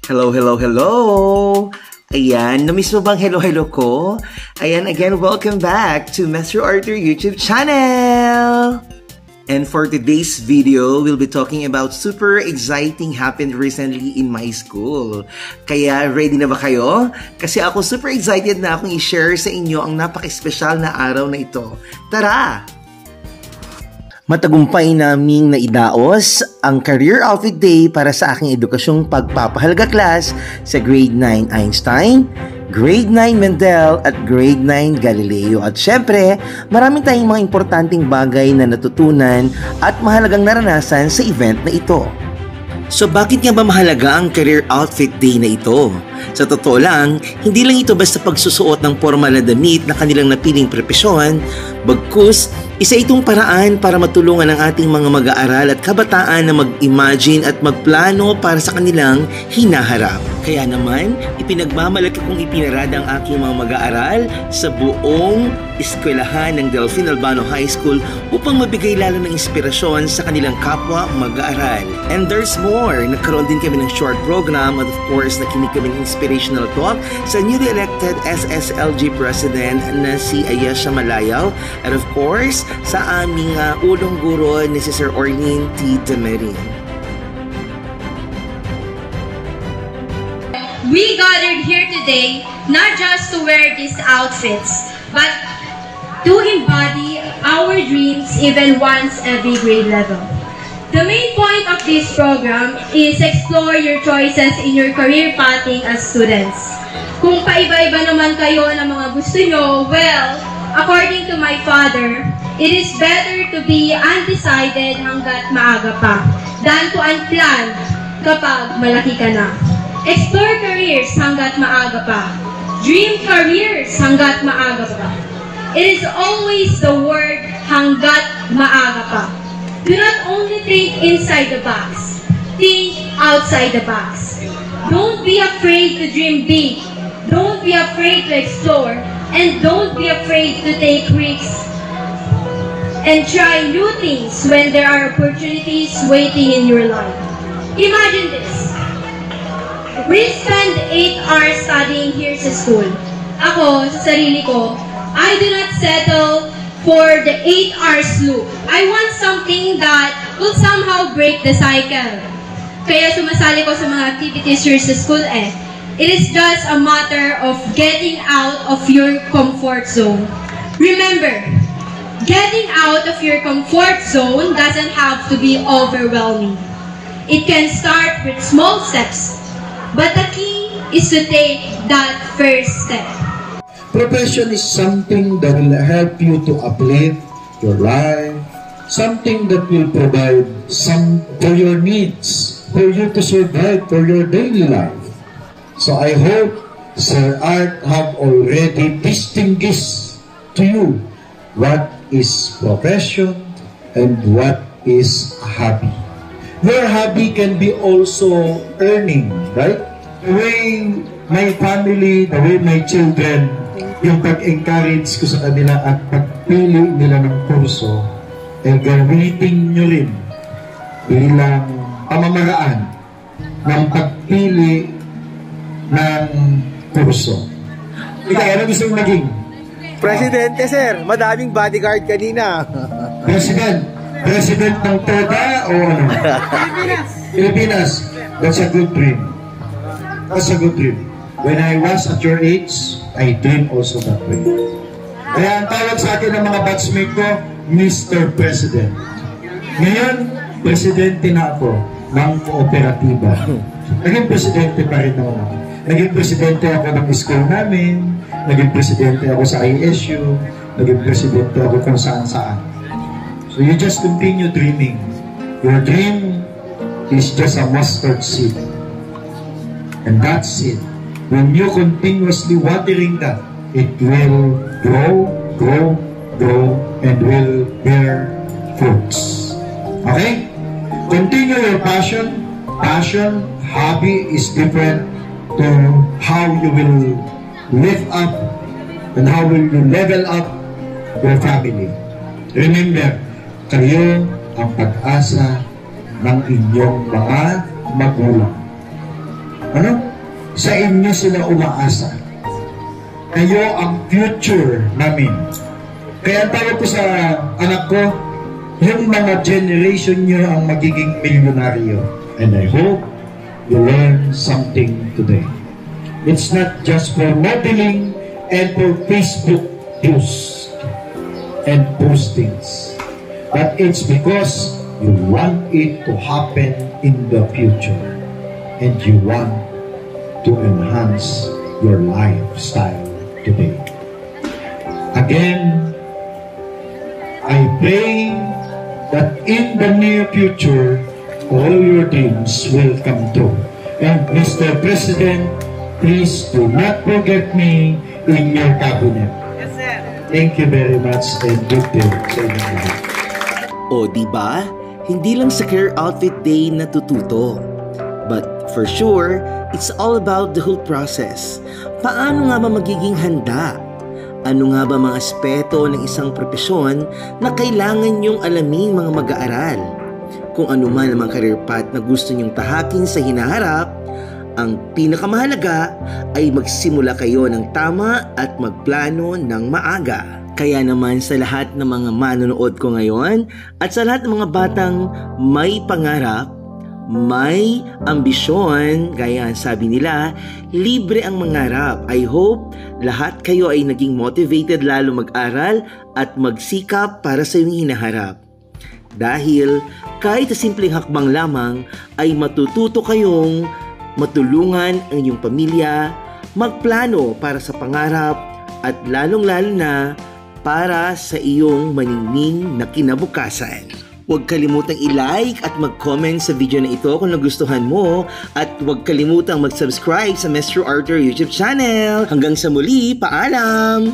Hello, hello, hello! Ayan, namiss mo bang hello ko? Ayan, again, welcome back to Master Arthur YouTube channel! And for today's video, we'll be talking about super exciting happened recently in my school. Kaya ready na ba kayo? Kasi ako super excited na akong i-share sa inyo ang napaka-espesyal na araw na ito. Tara! Matagumpay naming naidaos ang Career Outfit Day para sa aking edukasyong pagpapahalaga class sa Grade 9 Einstein, Grade 9 Mendel at Grade 9 Galileo. At syempre, maraming tayong mga importanteng bagay na natutunan at mahalagang naranasan sa event na ito. So bakit nga ba mahalaga ang Career Outfit Day na ito? Sa totoo lang, hindi lang ito basta pagsusuot ng formal na damit na kanilang napiling propesyon, bagkus isa itong paraan para matulungan ang ating mga mag-aaral at kabataan na mag-imagine at magplano para sa kanilang hinaharap. Kaya naman, ipinagmamalaki kong ipinarada ang aking mga mag-aaral sa buong eskwelahan ng Delfin Albano High School upang mabigay lalo ng inspirasyon sa kanilang kapwa mag-aaral. And there's more! Nagkaroon din kami ng short program at of course nakinig kami ng inspirational talk sa newly elected SSLG President na si Ayesha Malayaw at of course sa aming ulong guro ni si Sir Orlene T. Demerin. We gathered here today not just to wear these outfits, but to embody our dreams even once every grade level. The main point of this program is explore your choices in your career pathing as students. Kung paiba-iba naman kayo ng mga gusto nyo, well, according to my father, it is better to be undecided hanggat maaga pa than to unplanned kapag malaki ka na. Explore careers hanggat maaga pa. Dream careers hanggat maaga pa. It is always the word hanggat maaga pa. Do not only think inside the box. Think outside the box. Don't be afraid to dream big. Don't be afraid to explore. And don't be afraid to take risks and try new things when there are opportunities waiting in your life. Imagine this. We spend 8 hours studying here sa school. Ako, sa sarili ko, I do not settle for the 8 hours loop. I want something that will somehow break the cycle. Kaya sumasali ko sa mga activities here sa school eh. It is just a matter of getting out of your comfort zone. Remember, getting out of your comfort zone doesn't have to be overwhelming. It can start with small steps, but the key is to take that first step. Profession is something that will help you to uplift your life, something that will provide some for your needs, for you to survive for your daily life. So I hope Sir Art have already distinguished to you what is profession and what is a hobby. Your hobby can be also earning, right? The way my family, the way my children, yung pag-encourage ko sa kanila at pagpili nila ng kurso, eh gamitin nyo rin bilang pamamaraan ng pagpili ng kurso. Ikaw, ano gusto mong maging? Presidente, sir. Madaming bodyguard kanina. President ng TODA o ano? Pilipinas. That's a good dream. That's a good dream. When I was at your age, I dream also that way. Kaya ang tawag sa akin ng mga batchmate ko, Mr. President. Ngayon, presidente na ako ng kooperatiba. Naging presidente pa rin ako. Naging presidente ako ng school namin. Naging presidente ako sa ISU. Naging presidente ako kung saan-saan. So you just continue dreaming. Your dream is just a mustard seed. And that's it. When you continuously watering that, it will grow, grow, grow, and will bear fruits. Okay? Continue your passion. Passion, hobby is different to how you will lift up and how will you level up your family. Remember, kayo ang pag-asa ng inyong mga magulang. Ano? Sa inyo sila umaasa. Kayo ang future namin. Kaya ang tawag ko sa anak ko, yung mga generation nyo ang magiging milyonaryo. And I hope you learn something today. It's not just for modeling and for Facebook views and postings, but it's because you want it to happen in the future and you want to enhance your lifestyle today. Again, I pray that in the near future, all your dreams will come true. And Mr. President, please do not forget me in your cabinet. Yes, sir. Thank you very much and good day sa inyo. O diba, hindi lang sa Career Outfit Day natututo. But for sure, it's all about the whole process. Paano nga ba magiging handa? Ano nga ba mga aspeto ng isang propesyon na kailangan niyong alamin mga mag-aaral? Kung ano man ang mga career path na gusto niyong tahakin sa hinaharap, ang pinakamahalaga ay magsimula kayo ng tama at magplano ng maaga. Kaya naman sa lahat ng mga manonood ko ngayon at sa lahat ng mga batang may pangarap, may ambisyon, gaya ang sabi nila, libre ang mangarap. I hope lahat kayo ay naging motivated lalo mag-aral at magsikap para sa iyong hinaharap. Dahil kahit sa simpleng hakbang lamang ay matututo kayong matulungan ang inyong pamilya, magplano para sa pangarap at lalong-lalo na para sa iyong maningning na kinabukasan. Huwag kalimutang i-like at mag-comment sa video na ito kung nagustuhan mo at huwag kalimutang mag-subscribe sa Mr. Arthur YouTube channel. Hanggang sa muli, paalam!